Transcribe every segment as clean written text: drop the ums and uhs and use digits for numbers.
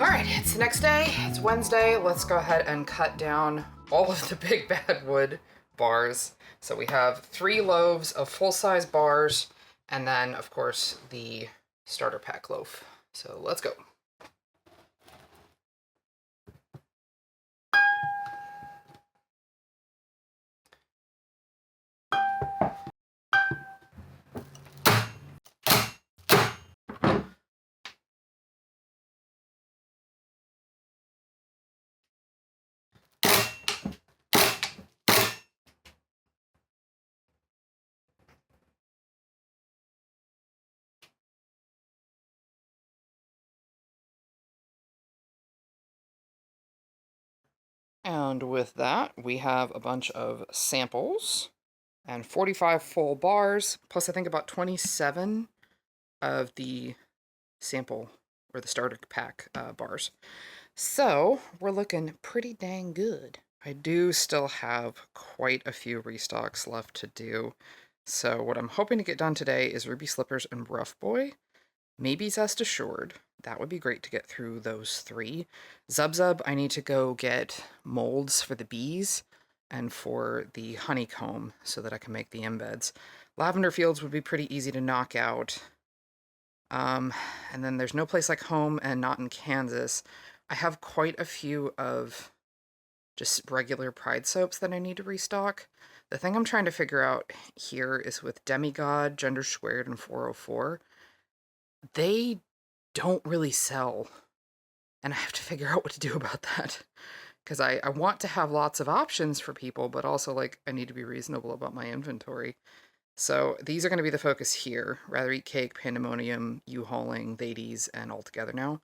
All right, it's the next day. It's Wednesday. Let's go ahead and cut down all of the Big Bad Wood bars. So we have 3 loaves of full-size bars, and then, of course, the starter pack loaf. So let's go. And with that, we have a bunch of samples and 45 full bars, plus I think about 27 of the sample or the starter pack bars. So we're looking pretty dang good. I do still have quite a few restocks left to do. So what I'm hoping to get done today is Ruby Slippers and Rough Boy. Maybe Zest Assured. That would be great to get through those 3. Zub Zub, I need to go get molds for the bees and for the honeycomb so that I can make the embeds. Lavender Fields would be pretty easy to knock out. And then there's No Place Like Home and Not in Kansas. I have quite a few of just regular Pride soaps that I need to restock. The thing I'm trying to figure out here is with Demigod, Gender Squared, and 404. They don't really sell, and I have to figure out what to do about that. Because I want to have lots of options for people, but also, like, I need to be reasonable about my inventory. So these are going to be the focus here. Rather Eat Cake, Pandemonium, U-Hauling, Ladies, and All Together Now.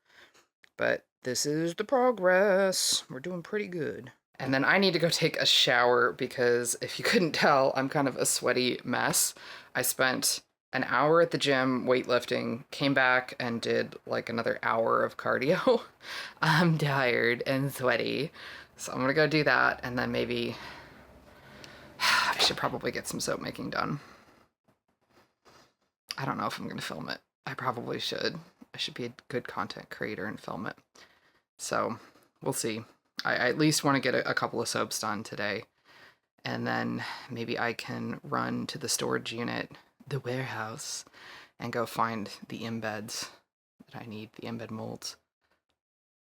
But this is the progress. We're doing pretty good. And then I need to go take a shower because if you couldn't tell, I'm kind of a sweaty mess. I spent an hour at the gym weightlifting, came back and did like another hour of cardio. I'm tired and sweaty. So I'm gonna go do that, and then maybe I should probably get some soap making done. I don't know if I'm gonna film it. I probably should. I should be a good content creator and film it. So we'll see. I at least want to get a couple of soaps done today. And then maybe I can run to the storage unit, the warehouse, and go find the embeds that I need, the embed molds.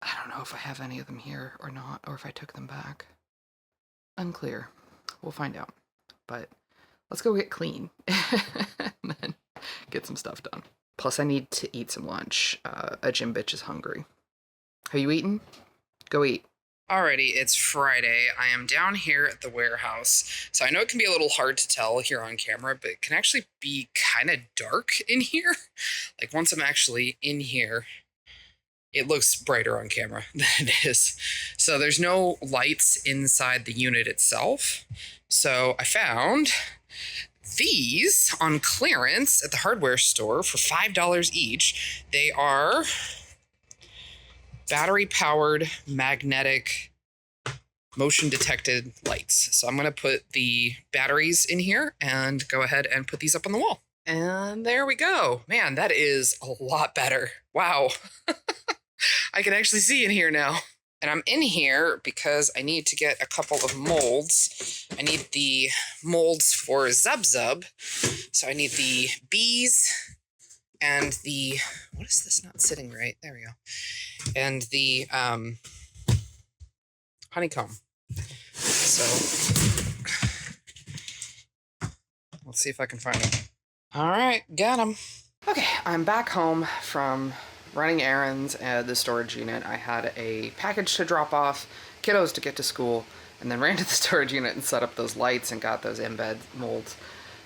I don't know if I have any of them here or not, or if I took them back. Unclear. We'll find out. But let's go get clean and then get some stuff done. Plus, I need to eat some lunch. A gym bitch is hungry. Have you eaten? Go eat. Alrighty, it's Friday. I am down here at the warehouse. So I know it can be a little hard to tell here on camera, but it can actually be kind of dark in here. Like once I'm actually in here, it looks brighter on camera than it is. So there's no lights inside the unit itself. So I found these on clearance at the hardware store for $5 each. They are battery-powered magnetic motion-detected lights. So I'm going to put the batteries in here and go ahead and put these up on the wall. And there we go. Man, that is a lot better. Wow. I can actually see in here now. And I'm in here because I need to get a couple of molds. I need the molds for Zub Zub. So I need the bees and the... What is this not sitting right? There we go. And the honeycomb. So let's see if I can find them. All right, got them. Okay, I'm back home from running errands at the storage unit. I had a package to drop off, kiddos to get to school, and then ran to the storage unit and set up those lights and got those embed molds.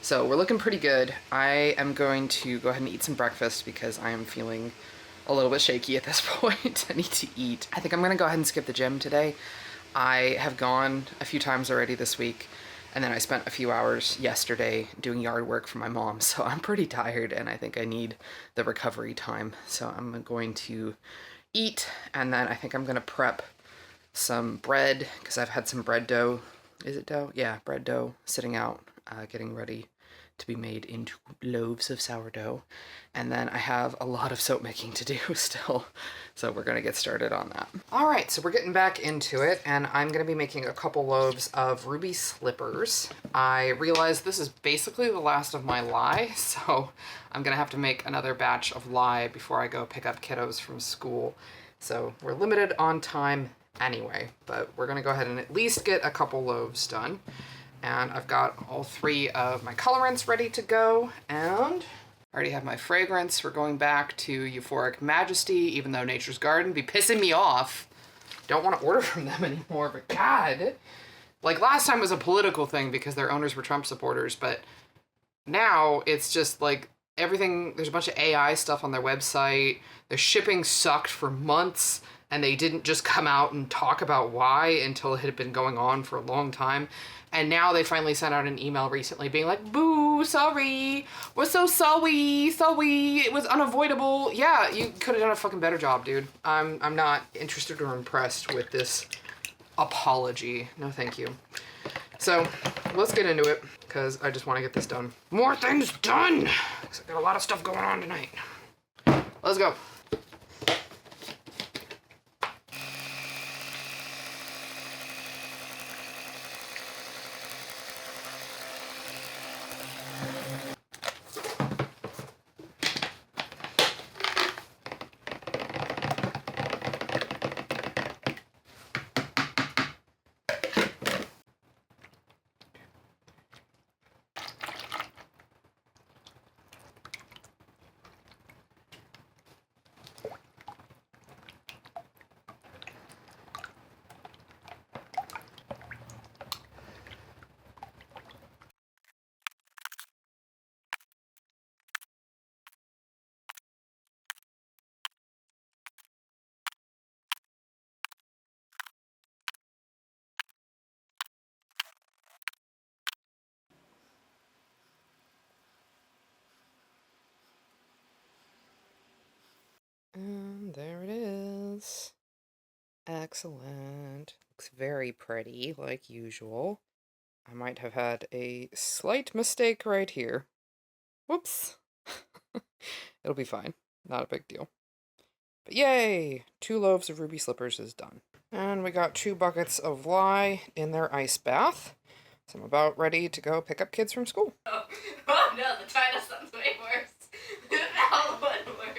So we're looking pretty good. I am going to go ahead and eat some breakfast because I am feeling a little bit shaky at this point. I need to eat. I think I'm gonna go ahead and skip the gym today. I have gone a few times already this week, and then I spent a few hours yesterday doing yard work for my mom, so I'm pretty tired and I think I need the recovery time. So I'm going to eat, and then I think I'm gonna prep some bread because I've had some bread dough. Is it dough? Yeah, bread dough sitting out, getting ready to be made into loaves of sourdough. And then I have a lot of soap making to do still. So we're gonna get started on that. All right, so we're getting back into it, and I'm gonna be making a couple loaves of ruby slippers. I realized this is basically the last of my lye, so I'm gonna have to make another batch of lye before I go pick up kiddos from school. So we're limited on time anyway, but we're gonna go ahead and at least get a couple loaves done. And I've got all 3 of my colorants ready to go, and I already have my fragrance. We're going back to Euphoric Majesty, even though Nature's Garden be pissing me off. Don't want to order from them anymore, but God. Like last time was a political thing because their owners were Trump supporters, but now it's just like everything, there's a bunch of AI stuff on their website. Their shipping sucked for months, and they didn't just come out and talk about why until it had been going on for a long time. And now they finally sent out an email recently being like, boo, sorry, we're so sorry, it was unavoidable. Yeah, you could have done a fucking better job, dude. I'm not interested or impressed with this apology. No, thank you. So let's get into it, because I just want to get this done. More things done! 'Cause I got a lot of stuff going on tonight. Let's go. And there it is. Excellent. Looks very pretty, like usual. I might have had a slight mistake right here. Whoops. It'll be fine. Not a big deal. But yay! 2 loaves of ruby slippers is done. And we got 2 buckets of lye in their ice bath. So I'm about ready to go pick up kids from school. Oh no, the China sounds way worse. That one worse.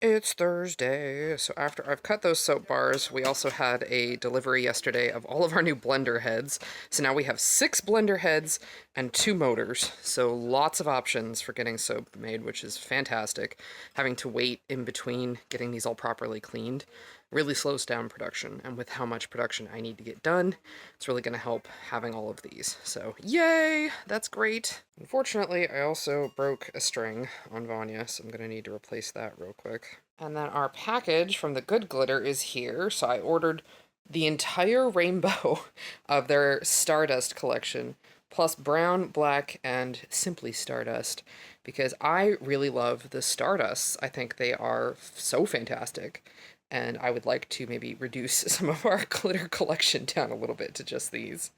It's Thursday, so after I've cut those soap bars, we also had a delivery yesterday of all of our new blender heads. So now we have 6 blender heads and 2 motors, so lots of options for getting soap made, which is fantastic. Having to wait in between getting these all properly cleaned really slows down production, and with how much production I need to get done, it's really going to help having all of these. So yay, that's great. Unfortunately, I also broke a string on Vanya, so I'm going to need to replace that real quick. And then our package from the Good Glitter is here, so I ordered the entire rainbow of their Stardust collection, plus brown, black, and simply Stardust, because I really love the Stardusts. I think they are so fantastic. And I would like to maybe reduce some of our glitter collection down a little bit to just these.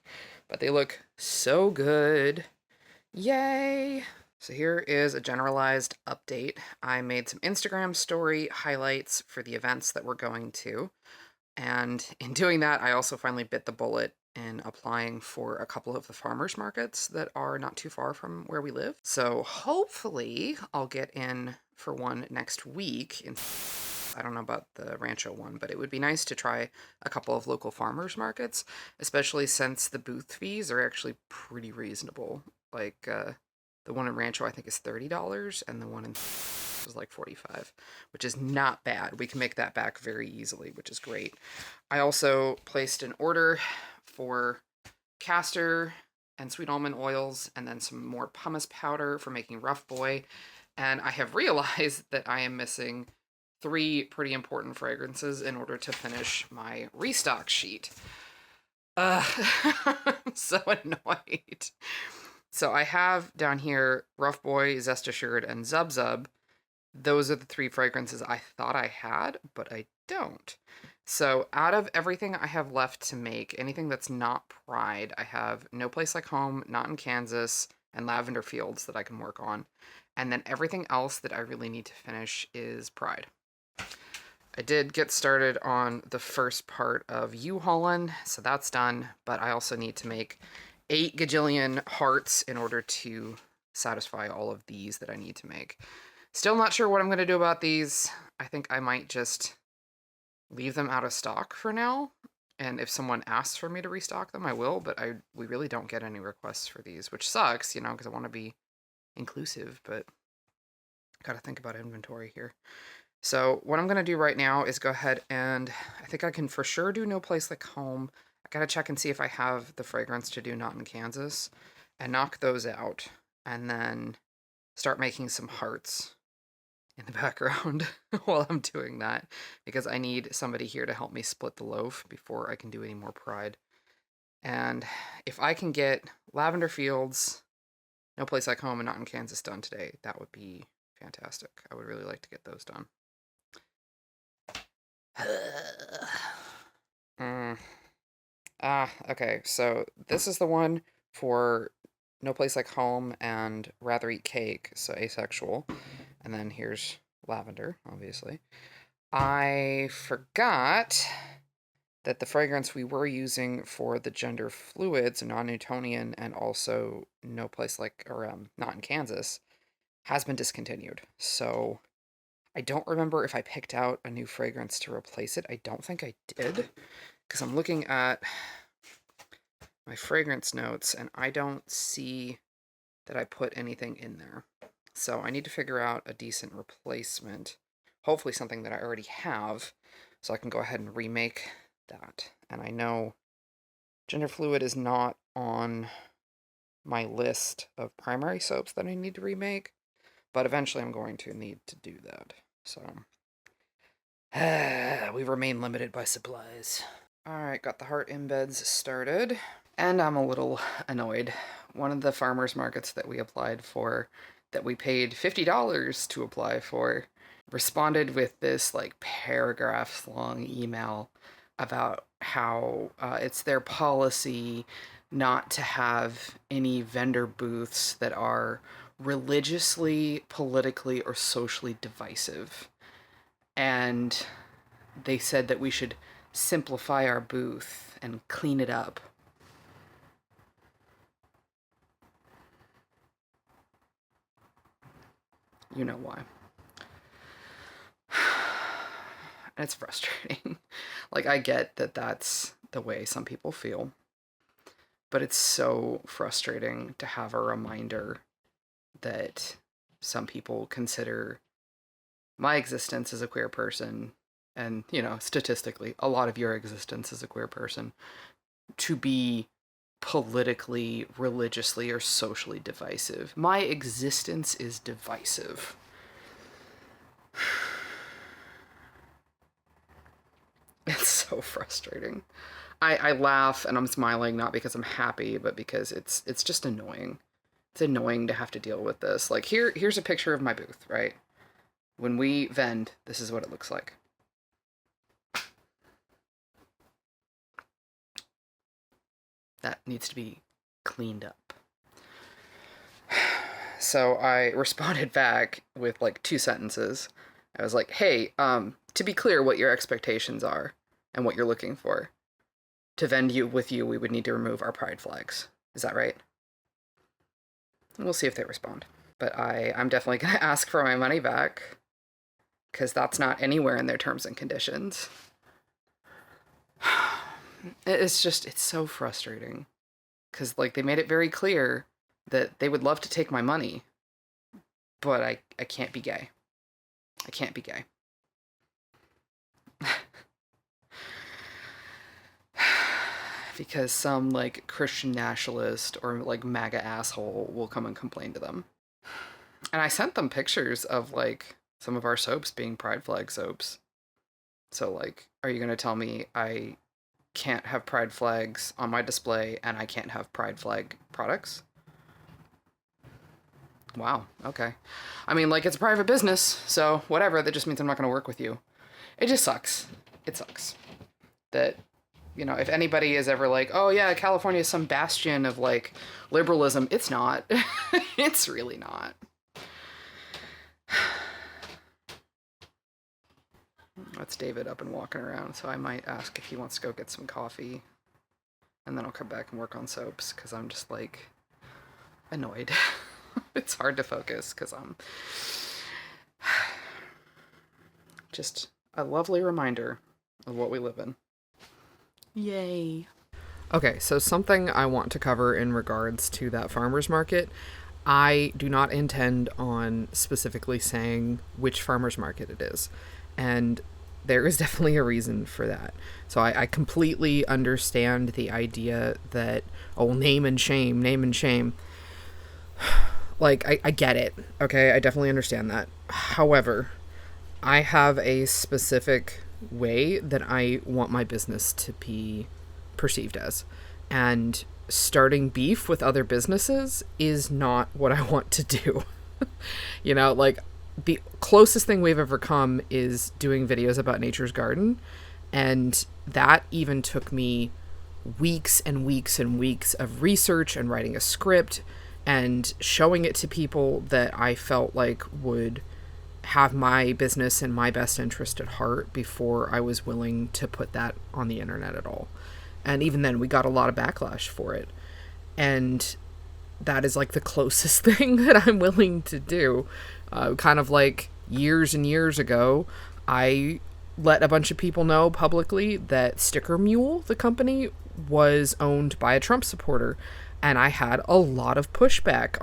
But they look so good. Yay! So here is a generalized update. I made some Instagram story highlights for the events that we're going to. And in doing that, I also finally bit the bullet in applying for a couple of the farmers markets that are not too far from where we live. So hopefully I'll get in for one next week. I don't know about the Rancho one, but it would be nice to try a couple of local farmers markets, especially since the booth fees are actually pretty reasonable. Like, the one in Rancho I think is $30, and the one in was like $45, which is not bad. We can make that back very easily, which is great. I also placed an order for castor and sweet almond oils, and then some more pumice powder for making Rough Boy. And I have realized that I am missing 3 pretty important fragrances in order to finish my restock sheet. I'm so annoyed. So I have down here Rough Boy, Zest Assured, and Zub Zub. Those are the 3 fragrances I thought I had, but I don't. So out of everything I have left to make, anything that's not Pride, I have No Place Like Home, Not in Kansas, and Lavender Fields that I can work on. And then everything else that I really need to finish is Pride. I did get started on the first part of U-Haulin', so that's done, but I also need to make 8 gajillion hearts in order to satisfy all of these that I need to make. Still not sure what I'm going to do about these. I think I might just leave them out of stock for now, and if someone asks for me to restock them, I will, but we really don't get any requests for these, which sucks, you know, because I want to be inclusive, but gotta think about inventory here. So what I'm going to do right now is go ahead and I think I can for sure do No Place Like Home. I got to check and see if I have the fragrance to do Not in Kansas and knock those out and then start making some hearts in the background while I'm doing that because I need somebody here to help me split the loaf before I can do any more Pride. And if I can get Lavender Fields, No Place Like Home, and Not in Kansas done today, that would be fantastic. I would really like to get those done. Okay, so this is the one for No Place Like Home and Rather Eat Cake, so asexual. And then here's Lavender, obviously. I forgot that the fragrance we were using for the gender fluids, non-Newtonian, and also No Place Like, or Not in Kansas, has been discontinued. So I don't remember if I picked out a new fragrance to replace it. I don't think I did, because I'm looking at my fragrance notes and I don't see that I put anything in there. So I need to figure out a decent replacement, hopefully something that I already have, so I can go ahead and remake that. And I know gender fluid is not on my list of primary soaps that I need to remake, but eventually I'm going to need to do that. So we remain limited by supplies. Alright, got the heart embeds started, and I'm a little annoyed. One of the farmers markets that we applied for, that we paid $50 to apply for, responded with this like paragraphs long email about how it's their policy not to have any vendor booths that are religiously, politically, or socially divisive. And they said that we should simplify our booth and clean it up. You know why. And it's frustrating. Like, I get that that's the way some people feel, but it's so frustrating to have a reminder that some people consider my existence as a queer person, and, you know, statistically, a lot of your existence as a queer person, to be politically, religiously, or socially divisive. My existence is divisive. It's so frustrating. I laugh and I'm smiling not because I'm happy, but because it's just annoying. It's annoying to have to deal with this. Like here's a picture of my booth, right? When we vend, this is what it looks like. That needs to be cleaned up. So I responded back with like 2 sentences. I was like, hey, to be clear what your expectations are and what you're looking for. To vend with you, we would need to remove our pride flags. Is that right? We'll see if they respond. But I'm definitely going to ask for my money back, because that's not anywhere in their terms and conditions. It's so frustrating. Because, like, they made it very clear that they would love to take my money, but I can't be gay. I can't be gay. Because some, like, Christian nationalist or, like, MAGA asshole will come and complain to them. And I sent them pictures of, like, some of our soaps being pride flag soaps. So, like, are you going to tell me I can't have pride flags on my display and I can't have pride flag products. Wow, okay. I mean, like, it's a private business, so whatever, that just means I'm not going to work with you. It just sucks. It sucks. That, if anybody is ever like, oh yeah, California is some bastion of, like, liberalism, it's not. It's really not. That's David up and walking around, so I might ask if he wants to go get some coffee. And then I'll come back and work on soaps, because I'm just, like, annoyed. It's hard to focus because I'm just a lovely reminder of what we live in. Yay. Okay, so something I want to cover in regards to that farmer's market. I do not intend on specifically saying which farmer's market it is. And there is definitely a reason for that. So I completely understand the idea that, name and shame. Like, I get it, okay? I definitely understand that. However, I have a specific way that I want my business to be perceived as. And starting beef with other businesses is not what I want to do. Like, the closest thing we've ever come is doing videos about Nature's Garden. And that even took me weeks and weeks and weeks of research and writing a script and showing it to people that I felt like would have my business and my best interest at heart before I was willing to put that on the internet at all. And even then, we got a lot of backlash for it. And that is like the closest thing that I'm willing to do. Kind of like years and years ago, I let a bunch of people know publicly that Sticker Mule, the company, was owned by a Trump supporter. And I had a lot of pushback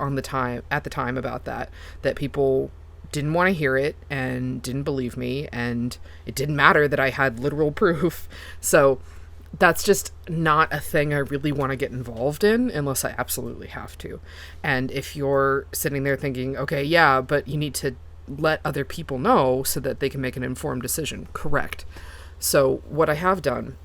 at the time about that people didn't want to hear it and didn't believe me, and it didn't matter that I had literal proof. So that's just not a thing I really want to get involved in unless I absolutely have to. And if you're sitting there thinking, okay, yeah, but you need to let other people know so that they can make an informed decision. Correct. So what I have done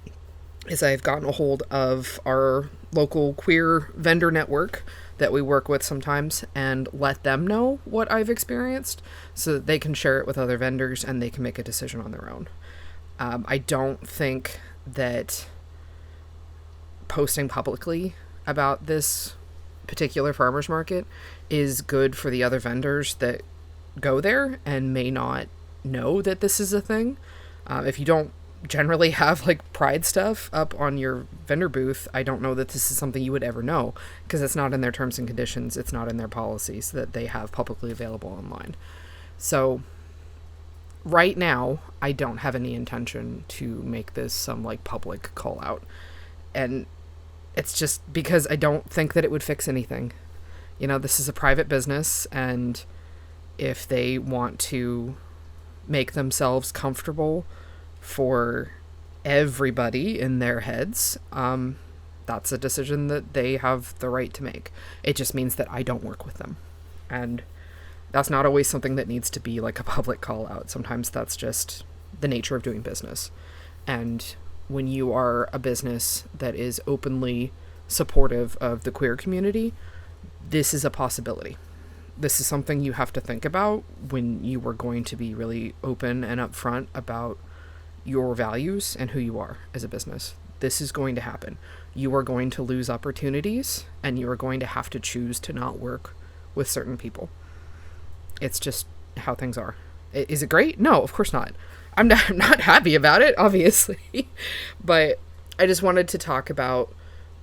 is I've gotten a hold of our local queer vendor network that we work with sometimes and let them know what I've experienced so that they can share it with other vendors and they can make a decision on their own. I don't think that posting publicly about this particular farmer's market is good for the other vendors that go there and may not know that this is a thing. If you don't generally have like pride stuff up on your vendor booth, I don't know that this is something you would ever know, because it's not in their terms and conditions, it's not in their policies that they have publicly available online. So right now, I don't have any intention to make this some like public call out. And it's just because I don't think that it would fix anything. This is a private business, and if they want to make themselves comfortable for everybody in their heads, that's a decision that they have the right to make. It just means that I don't work with them. And that's not always something that needs to be like a public call out. Sometimes that's just the nature of doing business. And when you are a business that is openly supportive of the queer community, this is a possibility. This is something you have to think about when you are going to be really open and upfront about your values and who you are as a business. This is going to happen. You are going to lose opportunities, and you are going to have to choose to not work with certain people. It's just how things are. Is it great? No, of course not. I'm not happy about it, obviously. But I just wanted to talk about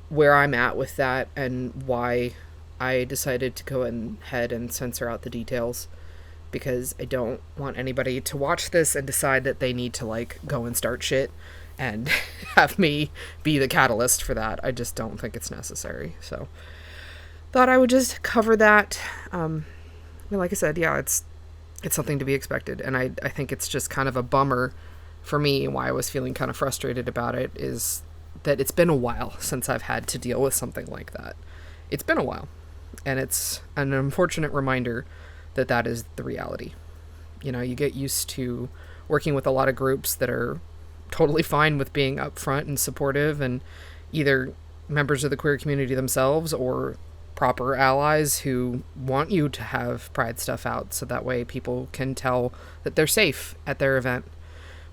where I'm at with that and why I decided to go ahead and censor out the details, because I don't want anybody to watch this and decide that they need to like go and start shit and have me be the catalyst for that. I just don't think it's necessary. So thought I would just cover that. Like I said, yeah, it's something to be expected. And I think it's just kind of a bummer for me. Why I was feeling kind of frustrated about it is that it's been a while since I've had to deal with something like that. It's been a while. And it's an unfortunate reminder that is the reality. You get used to working with a lot of groups that are totally fine with being upfront and supportive, and either members of the queer community themselves or proper allies who want you to have pride stuff out so that way people can tell that they're safe at their event.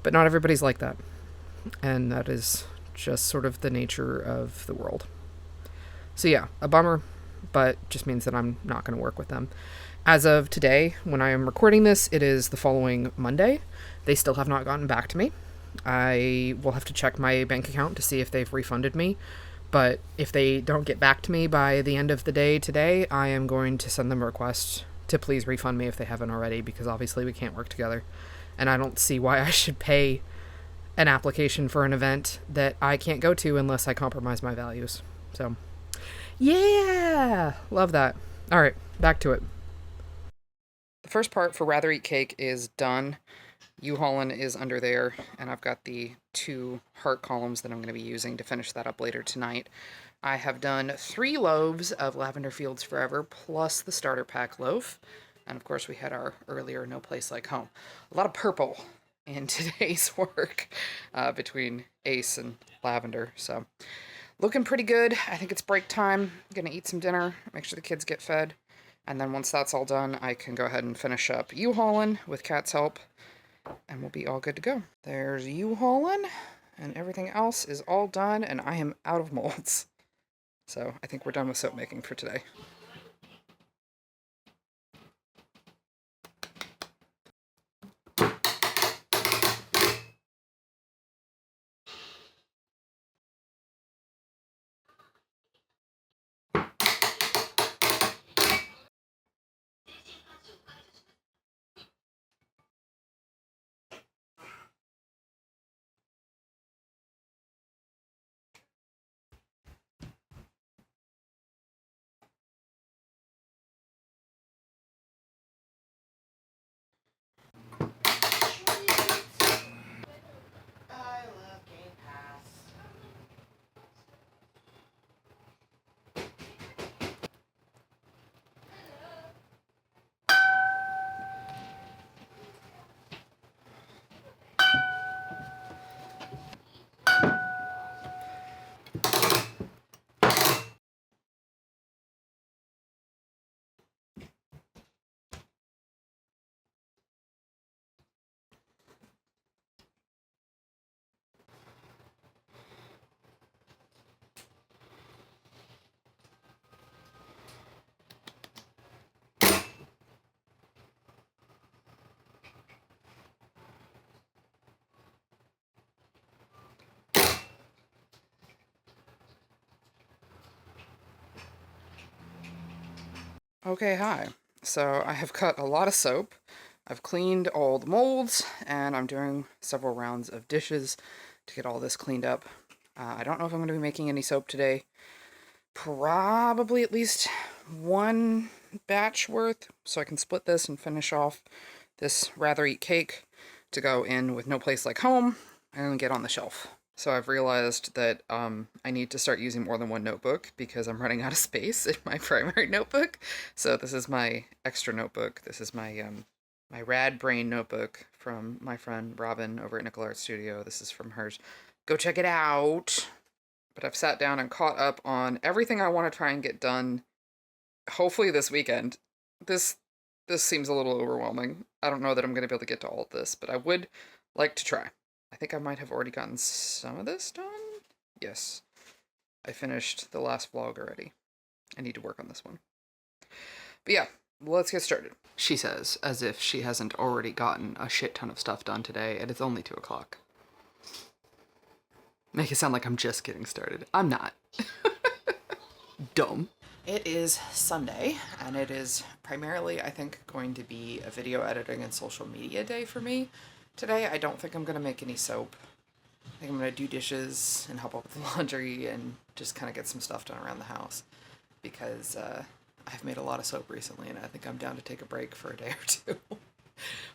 But not everybody's like that. And that is just sort of the nature of the world. So yeah, a bummer, but just means that I'm not going to work with them. As of today, when I am recording this, it is the following Monday. They still have not gotten back to me. I will have to check my bank account to see if they've refunded me. But if they don't get back to me by the end of the day today, I am going to send them a request to please refund me if they haven't already, because obviously we can't work together. And I don't see why I should pay an application for an event that I can't go to unless I compromise my values. So, yeah, love that. All right, back to it. The first part for Rather Eat Cake is done. U-Haulin is under there, and I've got the 2 heart columns that I'm going to be using to finish that up later tonight. I have done 3 loaves of Lavender Fields Forever, plus the starter pack loaf. And of course we had our earlier No Place Like Home. A lot of purple in today's work between Ace and Lavender. So looking pretty good. I think it's break time. I'm going to eat some dinner, make sure the kids get fed. And then once that's all done, I can go ahead and finish up U-Haulin with Kat's help. And we'll be all good to go. There's U-Haulin, and everything else is all done, and I am out of molds. So I think we're done with soap making for today. Okay, hi. So I have cut a lot of soap. I've cleaned all the molds, and I'm doing several rounds of dishes to get all this cleaned up. I don't know if I'm going to be making any soap today. Probably at least 1 batch worth, so I can split this and finish off this Rather Eat Cake to go in with No Place Like Home and get on the shelf. So I've realized that I need to start using more than 1 notebook because I'm running out of space in my primary notebook. So this is my extra notebook. This is my my Rad Brain notebook from my friend Robin over at Nickel Art Studio. This is from hers. Go check it out. But I've sat down and caught up on everything I want to try and get done, hopefully this weekend. This seems a little overwhelming. I don't know that I'm going to be able to get to all of this, but I would like to try. I think I might have already gotten some of this done. Yes. I finished the last vlog already. I need to work on this one. But yeah, let's get started. She says, as if she hasn't already gotten a shit ton of stuff done today, and it's only 2 o'clock. Make it sound like I'm just getting started. I'm not. Dumb. It is Sunday, and it is primarily, I think, going to be a video editing and social media day for me. Today, I don't think I'm going to make any soap. I think I'm going to do dishes and help out with the laundry and just kind of get some stuff done around the house. Because I've made a lot of soap recently, and I think I'm down to take a break for a day or 2.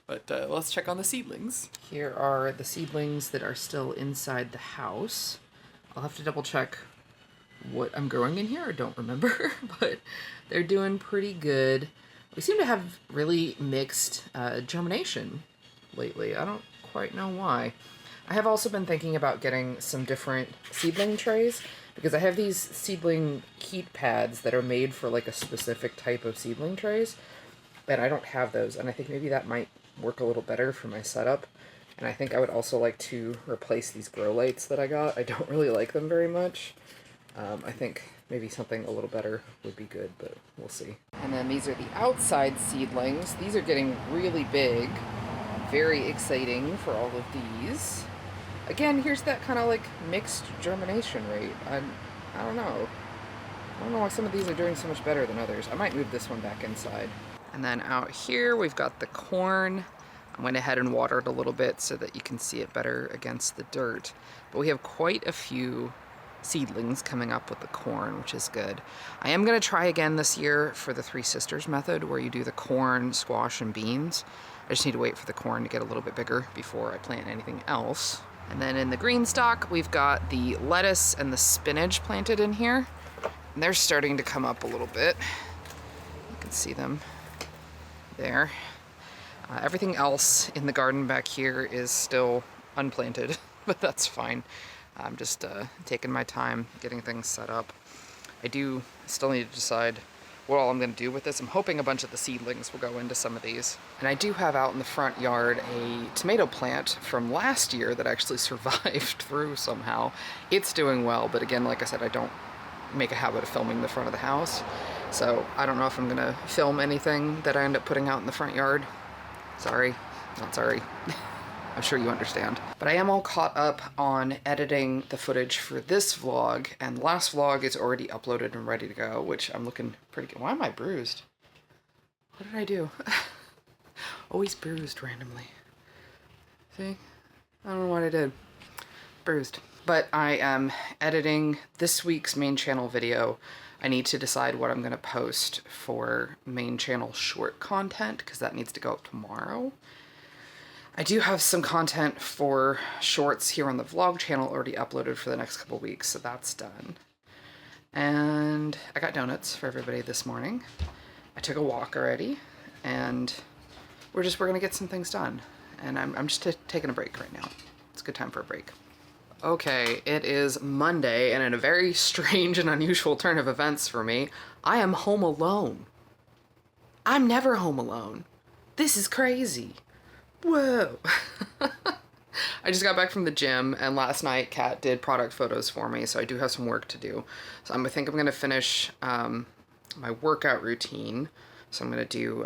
But let's check on the seedlings. Here are the seedlings that are still inside the house. I'll have to double check what I'm growing in here. I don't remember, but they're doing pretty good. We seem to have really mixed germination lately. I don't quite know why. I have also been thinking about getting some different seedling trays because I have these seedling heat pads that are made for like a specific type of seedling trays, and I don't have those, and I think maybe that might work a little better for my setup. And I think I would also like to replace these grow lights that I got. I don't really like them very much. I think maybe something a little better would be good, but we'll see. And then these are the outside seedlings. These are getting really big. Very exciting for all of these. Again, here's that kind of like mixed germination rate. I don't know. I don't know why some of these are doing so much better than others. I might move this one back inside. And then out here we've got the corn. I went ahead and watered a little bit so that you can see it better against the dirt. But we have quite a few seedlings coming up with the corn, which is good. I am going to try again this year for the Three Sisters method, where you do the corn, squash, and beans. I just need to wait for the corn to get a little bit bigger before I plant anything else. And then in the green stock, we've got the lettuce and the spinach planted in here. And they're starting to come up a little bit. You can see them there. Everything else in the garden back here is still unplanted, but that's fine. I'm just taking my time getting things set up. I do still need to decide what all I'm going to do with this. I'm hoping a bunch of the seedlings will go into some of these. And I do have out in the front yard a tomato plant from last year that actually survived through somehow. It's doing well, but again, like I said, I don't make a habit of filming the front of the house. So I don't know if I'm going to film anything that I end up putting out in the front yard. Sorry, not sorry. I'm sure you understand. But I am all caught up on editing the footage for this vlog, and the last vlog is already uploaded and ready to go, which I'm looking pretty good. Why am I bruised? What did I do? Always bruised randomly. See? I don't know what I did. Bruised. But I am editing this week's main channel video. I need to decide what I'm going to post for main channel short content, because that needs to go up tomorrow. I do have some content for shorts here on the vlog channel already uploaded for the next couple weeks, so that's done. And I got donuts for everybody this morning. I took a walk already, and we're gonna get some things done. And I'm just taking a break right now. It's a good time for a break. Okay, it is Monday, and in a very strange and unusual turn of events for me, I am home alone. I'm never home alone. This is crazy. Whoa. I just got back from the gym, and last night Kat did product photos for me, so I do have some work to do. So I think I'm going to finish my workout routine. So I'm going to do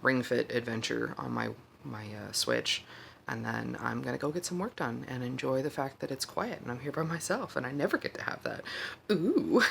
Ring Fit Adventure on my Switch. And then I'm gonna go get some work done and enjoy the fact that it's quiet and I'm here by myself, and I never get to have that. Ooh.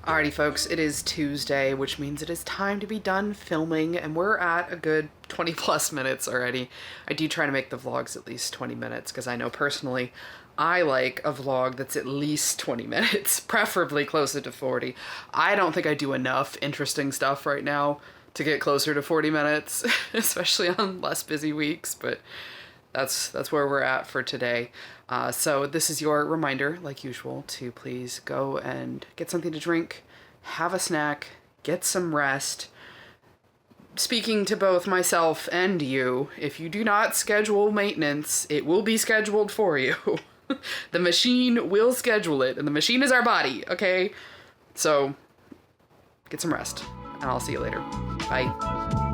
Alrighty folks, it is Tuesday, which means it is time to be done filming, and we're at a good 20 plus minutes already. I do try to make the vlogs at least 20 minutes because I know personally I like a vlog that's at least 20 minutes, preferably closer to 40. I don't think I do enough interesting stuff right now to get closer to 40 minutes, especially on less busy weeks, but that's where we're at for today. So this is your reminder, like usual, to please go and get something to drink, have a snack, get some rest. Speaking to both myself and you, if you do not schedule maintenance, it will be scheduled for you. The machine will schedule it, and the machine is our body, okay? So get some rest, and I'll see you later. Bye.